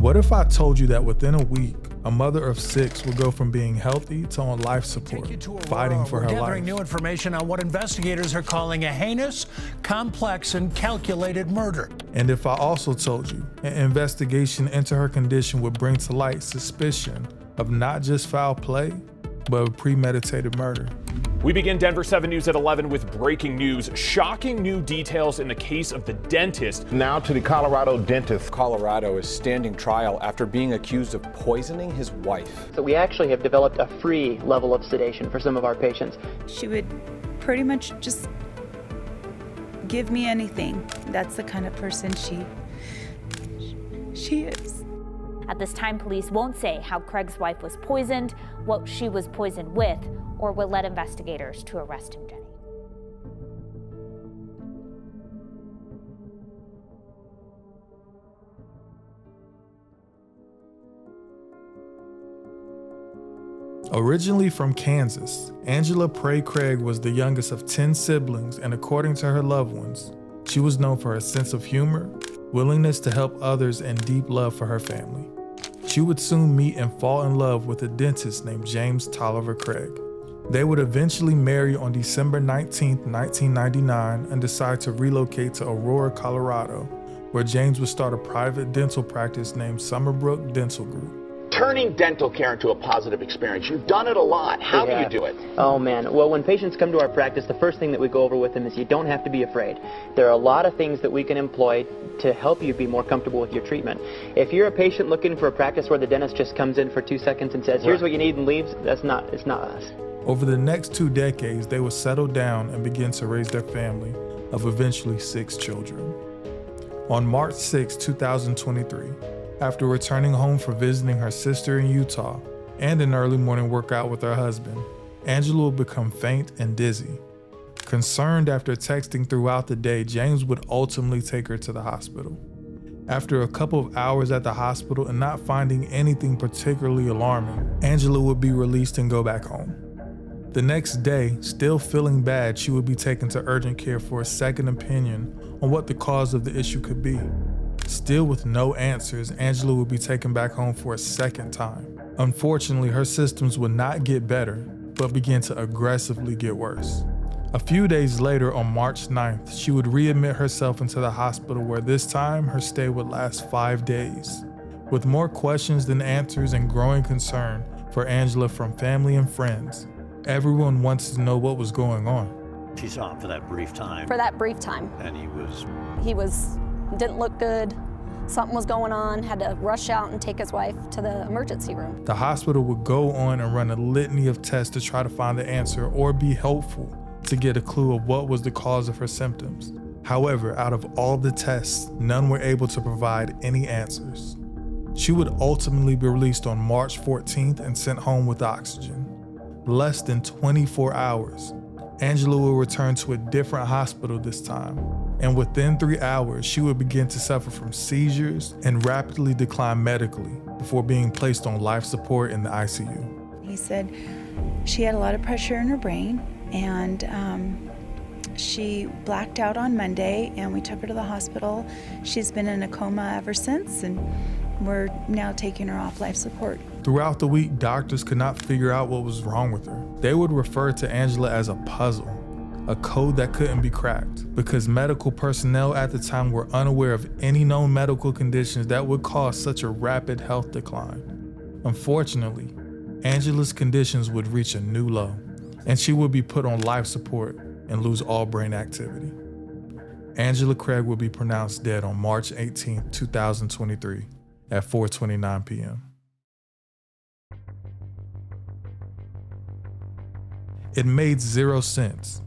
What if I told you that within a week, a mother of 6 would go from being healthy to on life support, fighting for her life? We're gathering new information on what investigators are calling a heinous, complex, and calculated murder. And if I also told you an investigation into her condition would bring to light suspicion of not just foul play, but of premeditated murder. We begin Denver 7 News at 11 with breaking news. Shocking new details in the case of the dentist. Now to the Colorado dentist. Colorado is standing trial after being accused of poisoning his wife. So we actually have developed a free level of sedation for some of our patients. She would pretty much just give me anything. That's the kind of person she is. At this time, police won't say how Craig's wife was poisoned, what she was poisoned with, or will let investigators to arrest him, Jenny. Originally from Kansas, Angela Prey Craig was the youngest of 10 siblings, and according to her loved ones, she was known for her sense of humor, willingness to help others, and deep love for her family. She would soon meet and fall in love with a dentist named James Tolliver Craig. They would eventually marry on December 19, 1999, and decide to relocate to Aurora, Colorado, where James would start a private dental practice named Summerbrook Dental Group. Turning dental care into a positive experience, you've done it a lot. How do you do it? Oh man, well when patients come to our practice, the first thing that we go over with them is you don't have to be afraid. There are a lot of things that we can employ to help you be more comfortable with your treatment. If you're a patient looking for a practice where the dentist just comes in for 2 seconds and says, here's what you need and leaves, it's not us. Over the next 2 decades, they would settle down and begin to raise their family of eventually 6 children. On March 6, 2023, after returning home from visiting her sister in Utah and an early morning workout with her husband, Angela would become faint and dizzy. Concerned after texting throughout the day, James would ultimately take her to the hospital. After a couple of hours at the hospital and not finding anything particularly alarming, Angela would be released and go back home. The next day, still feeling bad, she would be taken to urgent care for a second opinion on what the cause of the issue could be. Still with no answers, Angela would be taken back home for a second time. Unfortunately, her symptoms would not get better, but began to aggressively get worse. A few days later, on March 9th, she would readmit herself into the hospital, where this time her stay would last 5 days. With more questions than answers and growing concern for Angela from family and friends, everyone wanted to know what was going on. She saw him for that brief time. For that brief time. And didn't look good. Something was going on, had to rush out and take his wife to the emergency room. The hospital would go on and run a litany of tests to try to find the answer or be helpful to get a clue of what was the cause of her symptoms. However, out of all the tests, none were able to provide any answers. She would ultimately be released on March 14th and sent home with oxygen. Less than 24 hours, Angela will return to a different hospital this time, and within 3 hours, she would begin to suffer from seizures and rapidly decline medically before being placed on life support in the ICU. He said she had a lot of pressure in her brain, and she blacked out on Monday, and we took her to the hospital. She's been in a coma ever since, and we're now taking her off life support. Throughout the week, doctors could not figure out what was wrong with her. They would refer to Angela as a puzzle, a code that couldn't be cracked, because medical personnel at the time were unaware of any known medical conditions that would cause such a rapid health decline. Unfortunately, Angela's conditions would reach a new low, and she would be put on life support and lose all brain activity. Angela Craig would be pronounced dead on March 18, 2023 at 4:29 p.m. It made zero sense.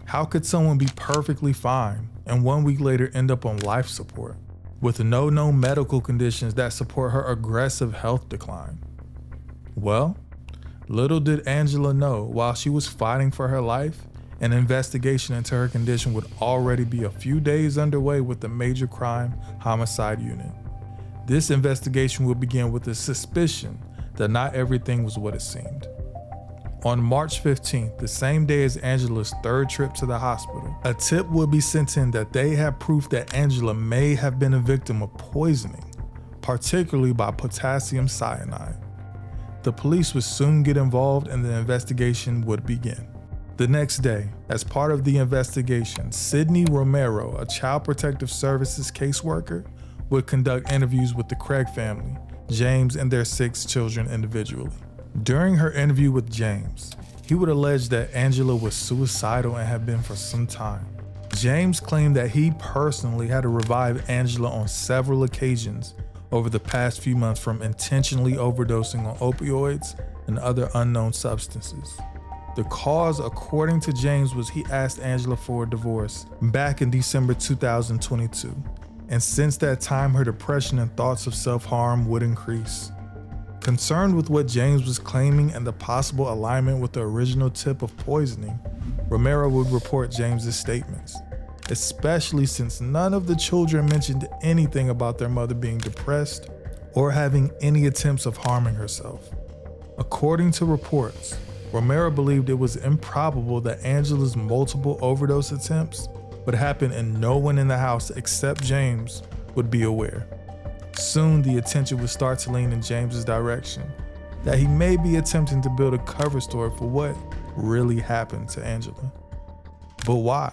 How could someone be perfectly fine and 1 week later end up on life support with no known medical conditions that support her aggressive health decline? Well, little did Angela know, while she was fighting for her life, an investigation into her condition would already be a few days underway with the Major Crime Homicide Unit. This investigation would begin with the suspicion that not everything was what it seemed. On March 15th, the same day as Angela's 3rd trip to the hospital, a tip would be sent in that they had proof that Angela may have been a victim of poisoning, particularly by potassium cyanide. The police would soon get involved and the investigation would begin. The next day, as part of the investigation, Sydney Romero, a Child Protective Services caseworker, would conduct interviews with the Craig family, James and their 6 children individually. During her interview with James, he would allege that Angela was suicidal and had been for some time. James claimed that he personally had to revive Angela on several occasions over the past few months from intentionally overdosing on opioids and other unknown substances. The cause, according to James, was he asked Angela for a divorce back in December 2022. And since that time, her depression and thoughts of self-harm would increase. Concerned with what James was claiming and the possible alignment with the original tip of poisoning, Romero would report James's statements, especially since none of the children mentioned anything about their mother being depressed or having any attempts of harming herself. According to reports, Romero believed it was improbable that Angela's multiple overdose attempts would happen and no one in the house except James would be aware. Soon, the attention would start to lean in James's direction, that he may be attempting to build a cover story for what really happened to Angela. But why?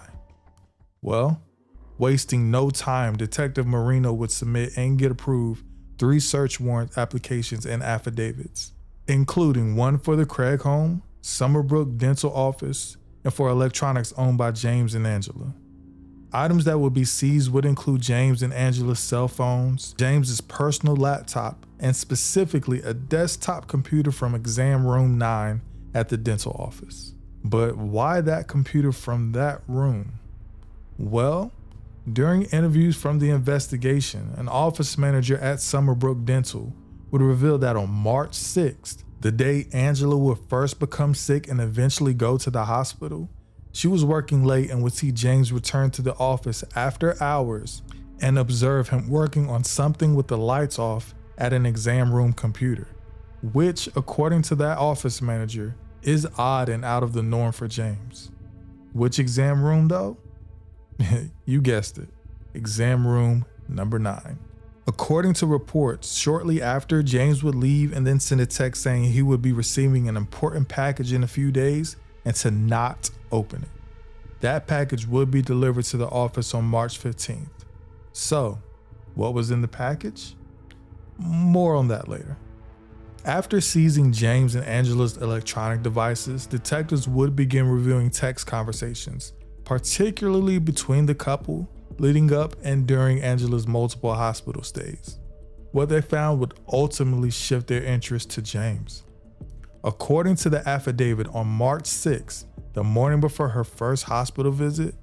Well, wasting no time, Detective Marino would submit and get approved 3 search warrant applications and affidavits, including one for the Craig home, Summerbrook Dental Office, and for electronics owned by James and Angela. Items that would be seized would include James and Angela's cell phones, James's personal laptop, and specifically a desktop computer from exam room 9 at the dental office. But why that computer from that room? Well, during interviews from the investigation, an office manager at Summerbrook Dental would reveal that on March 6th, the day Angela would first become sick and eventually go to the hospital, she was working late and would see James return to the office after hours and observe him working on something with the lights off at an exam room computer, which, according to that office manager, is odd and out of the norm for James. Which exam room though? You guessed it, exam room number 9. According to reports, shortly after, James would leave and then send a text saying he would be receiving an important package in a few days and to not open it. That package would be delivered to the office on March 15th. So, what was in the package? More on that later. After seizing James and Angela's electronic devices, detectives would begin reviewing text conversations, particularly between the couple, leading up and during Angela's multiple hospital stays. What they found would ultimately shift their interest to James. According to the affidavit, on March 6th, the morning before her first hospital visit,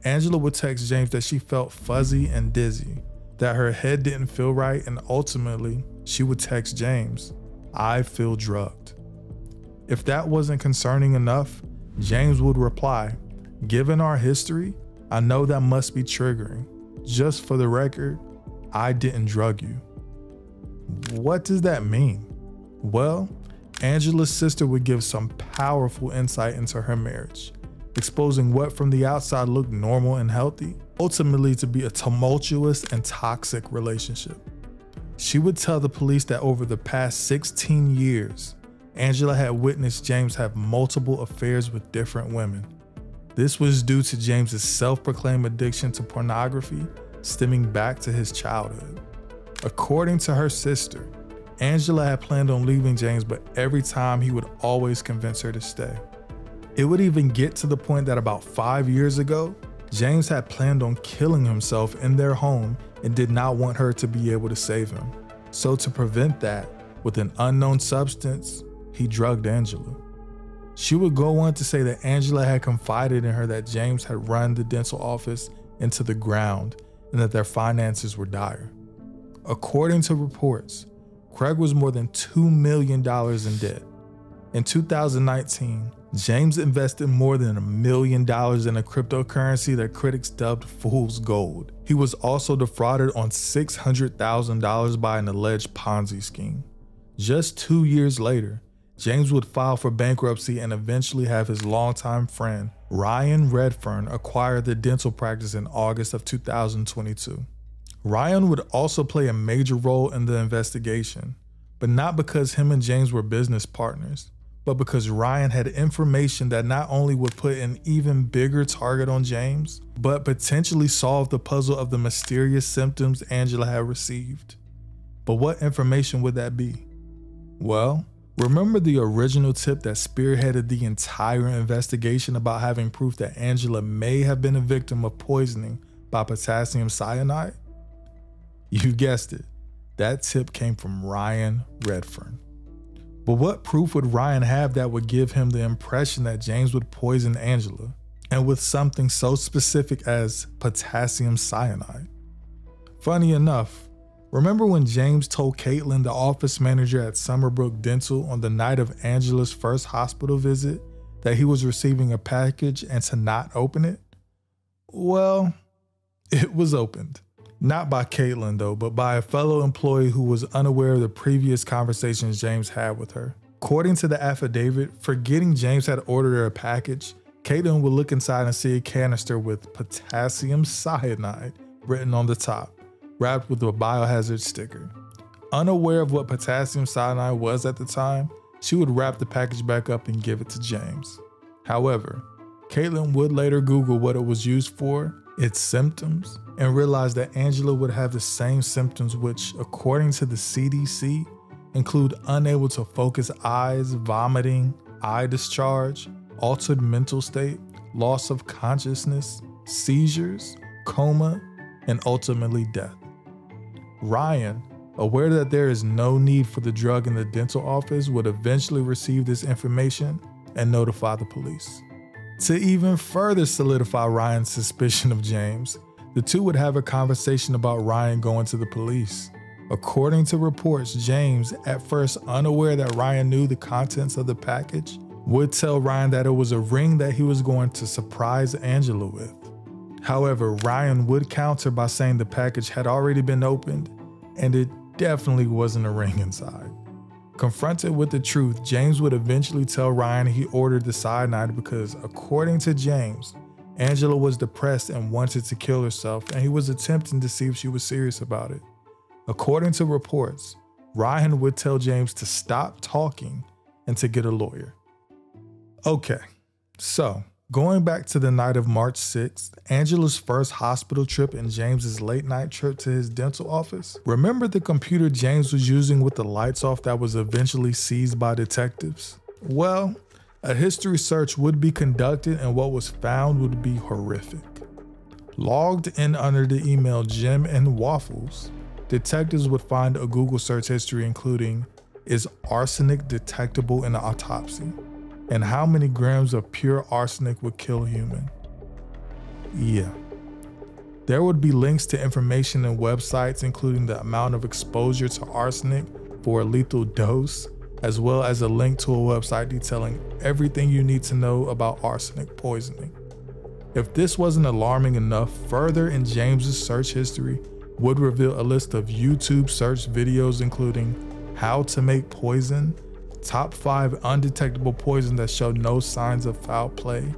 Angela would text James that she felt fuzzy and dizzy, that her head didn't feel right, and ultimately, she would text James, "I feel drugged." If that wasn't concerning enough, James would reply, "Given our history, I know that must be triggering. Just for the record, I didn't drug you." What does that mean? Well, Angela's sister would give some powerful insight into her marriage, exposing what from the outside looked normal and healthy, ultimately to be a tumultuous and toxic relationship. She would tell the police that over the past 16 years, Angela had witnessed James have multiple affairs with different women. This was due to James's self-proclaimed addiction to pornography stemming back to his childhood. According to her sister, Angela had planned on leaving James, but every time he would always convince her to stay. It would even get to the point that about 5 years ago, James had planned on killing himself in their home and did not want her to be able to save him. So to prevent that, with an unknown substance, he drugged Angela. She would go on to say that Angela had confided in her that James had run the dental office into the ground and that their finances were dire. According to reports, Craig was more than $2 million in debt. In 2019, James invested more than $1 million in a cryptocurrency that critics dubbed fool's gold. He was also defrauded on $600,000 by an alleged Ponzi scheme. Just 2 years later, James would file for bankruptcy and eventually have his longtime friend, Ryan Redfern, acquire the dental practice in August of 2022. Ryan would also play a major role in the investigation, but not because him and James were business partners, but because Ryan had information that not only would put an even bigger target on James, but potentially solve the puzzle of the mysterious symptoms Angela had received. But what information would that be? Well, remember the original tip that spearheaded the entire investigation about having proof that Angela may have been a victim of poisoning by potassium cyanide? You guessed it, that tip came from Ryan Redfern. But what proof would Ryan have that would give him the impression that James would poison Angela, and with something so specific as potassium cyanide? Funny enough, remember when James told Caitlin, the office manager at Summerbrook Dental, on the night of Angela's first hospital visit, that he was receiving a package and to not open it? Well, it was opened. Not by Caitlin though, but by a fellow employee who was unaware of the previous conversations James had with her. According to the affidavit, forgetting James had ordered her a package, Caitlin would look inside and see a canister with potassium cyanide written on the top, wrapped with a biohazard sticker. Unaware of what potassium cyanide was at the time, she would wrap the package back up and give it to James. However, Caitlin would later Google what it was used for, its symptoms, and realized that Angela would have the same symptoms which, according to the CDC, include unable to focus eyes, vomiting, eye discharge, altered mental state, loss of consciousness, seizures, coma, and ultimately death. Ryan, aware that there is no need for the drug in the dental office, would eventually receive this information and notify the police. To even further solidify Ryan's suspicion of James, the two would have a conversation about Ryan going to the police. According to reports, James, at first unaware that Ryan knew the contents of the package, would tell Ryan that it was a ring that he was going to surprise Angela with. However, Ryan would counter by saying the package had already been opened and it definitely wasn't a ring inside. Confronted with the truth, James would eventually tell Ryan he ordered the cyanide because, according to James, Angela was depressed and wanted to kill herself, and he was attempting to see if she was serious about it. According to reports, Ryan would tell James to stop talking and to get a lawyer. Okay, so going back to the night of March 6th, Angela's first hospital trip and James's late night trip to his dental office. Remember the computer James was using with the lights off that was eventually seized by detectives? Well, a history search would be conducted and what was found would be horrific. Logged in under the email Jim and Waffles, detectives would find a Google search history including, "Is arsenic detectable in an autopsy?" and "How many grams of pure arsenic would kill a human?" Yeah. There would be links to information and websites including the amount of exposure to arsenic for a lethal dose, as well as a link to a website detailing everything you need to know about arsenic poisoning. If this wasn't alarming enough, further in James's search history would reveal a list of YouTube search videos including "How to make poison," "Top 5 undetectable poison that show no signs of foul play,"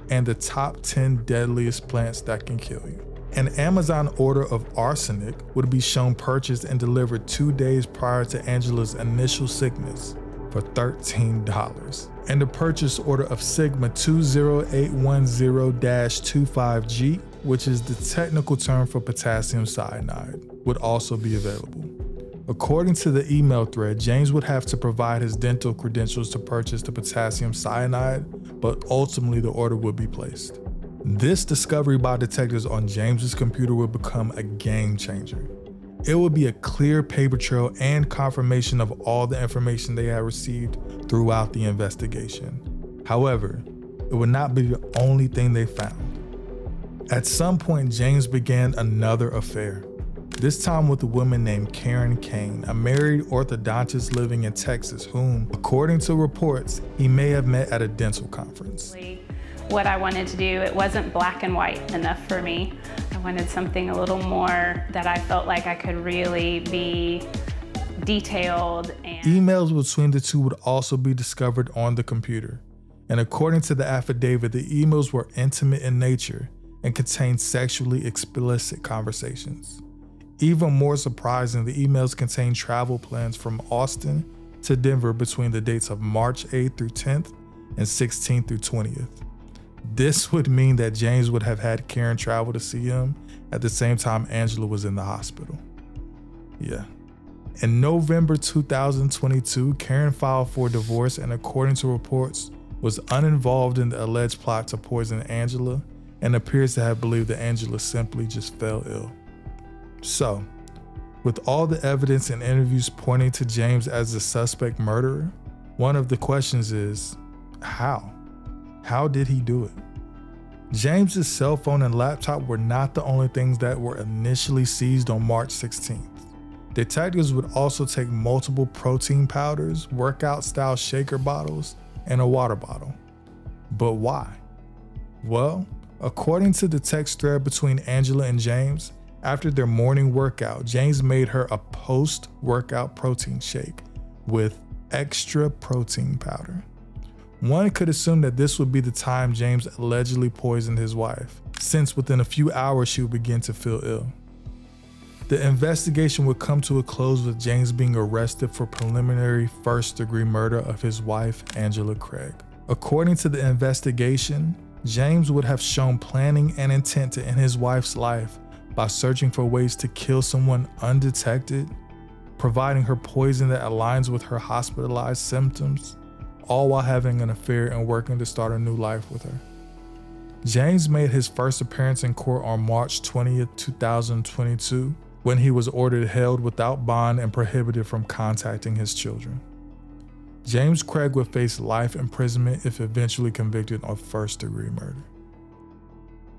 and the "Top 10 deadliest plants that can kill you." An Amazon order of arsenic would be shown purchased and delivered 2 days prior to Angela's initial sickness for $13. And the purchase order of Sigma 20810-25G, which is the technical term for potassium cyanide, would also be available. According to the email thread, James would have to provide his dental credentials to purchase the potassium cyanide, but ultimately the order would be placed. This discovery by detectives on James's computer would become a game changer. It would be a clear paper trail and confirmation of all the information they had received throughout the investigation. However, it would not be the only thing they found. At some point, James began another affair. This time with a woman named Karen Kane, a married orthodontist living in Texas whom, according to reports, he may have met at a dental conference. What I wanted to do, it wasn't black and white enough for me. I wanted something a little more that I felt like I could really be detailed. And emails between the two would also be discovered on the computer. And according to the affidavit, the emails were intimate in nature and contained sexually explicit conversations. Even more surprising, the emails contain travel plans from Austin to Denver between the dates of March 8th through 10th and 16th through 20th. This would mean that James would have had Karen travel to see him at the same time Angela was in the hospital. Yeah. In November 2022, Karen filed for divorce and, according to reports, was uninvolved in the alleged plot to poison Angela and appears to have believed that Angela simply just fell ill. So, with all the evidence and interviews pointing to James as the suspect murderer, one of the questions is, how? How did he do it? James's cell phone and laptop were not the only things that were initially seized on March 16th. Detectives would also take multiple protein powders, workout-style shaker bottles, and a water bottle. But why? Well, according to the text thread between Angela and James, after their morning workout, James made her a post-workout protein shake with extra protein powder. One could assume that this would be the time James allegedly poisoned his wife, since within a few hours she would begin to feel ill. The investigation would come to a close with James being arrested for preliminary first-degree murder of his wife, Angela Craig. According to the investigation, James would have shown planning and intent to end his wife's life by searching for ways to kill someone undetected, providing her poison that aligns with her hospitalized symptoms, all while having an affair and working to start a new life with her. James made his first appearance in court on March 20th, 2022, when he was ordered held without bond and prohibited from contacting his children. James Craig would face life imprisonment if eventually convicted of first-degree murder.